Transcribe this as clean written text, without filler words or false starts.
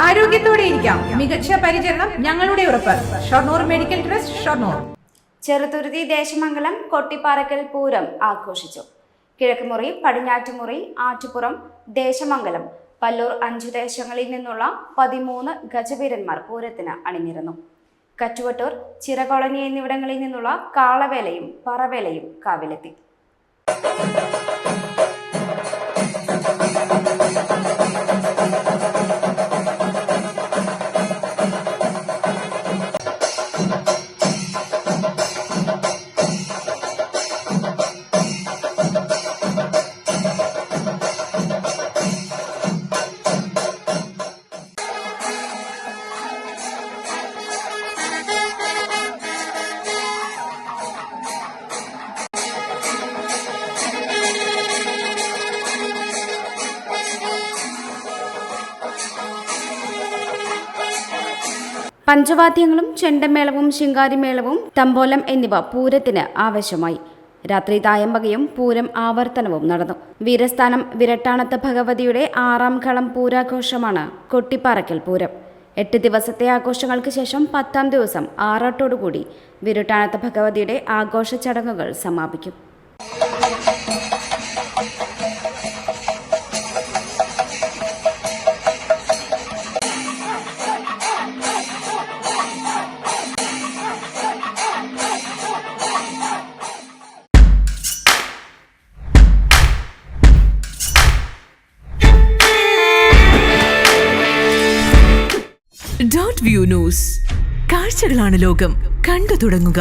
ആരോഗ്യത്തോടെ ഇരിക്കാം. മികച്ച പരിചരണം ഞങ്ങളുടെ ഉറപ്പ്. Shoranur medical trust, Shoranur. ചെറുതുരുത്തി ദേശമംഗലം കൊട്ടിപ്പാറക്കൽ പൂരം ആഘോഷിച്ചു. കിഴക്കുമുറി, പടിഞ്ഞാറ്റുമുറി, ആറ്റുപുറം, ദേശമംഗലം, പല്ലൂർ 5 ദേശങ്ങളിൽ നിന്നുള്ള 13 ഗജവീരന്മാർ പൂരത്തിന് അണിനിരന്നു. കറ്റുവട്ടൂർ, ചിറകോളനി എന്നിവിടങ്ങളിൽ നിന്നുള്ള കാളവേലയും പറവേലയും കാവിലെത്തി. പഞ്ചവാദ്യങ്ങളും ചെണ്ടമേളവും ശിങ്കാരിമേളവും തമ്പോലം എന്നിവ പൂരത്തിന് ആവശ്യമായി. രാത്രി തായമ്പകയും പൂരം ആവർത്തനവും നടന്നു. വീരസ്ഥാനം വിരട്ടാണത്ത് ഭഗവതിയുടെ 6ാം കളം പൂരാഘോഷമാണ് കൊട്ടിപ്പാറക്കൽ പൂരം. 8 ദിവസത്തെ ആഘോഷങ്ങൾക്ക് ശേഷം 10ാം ദിവസം ആറാട്ടോടുകൂടി വിരട്ടാണത്ത് ഭഗവതിയുടെ ആഘോഷ ചടങ്ങുകൾ സമാപിക്കും. .view news. കാഴ്ചകളാണ് ലോകം. കണ്ടു തുടങ്ങുക.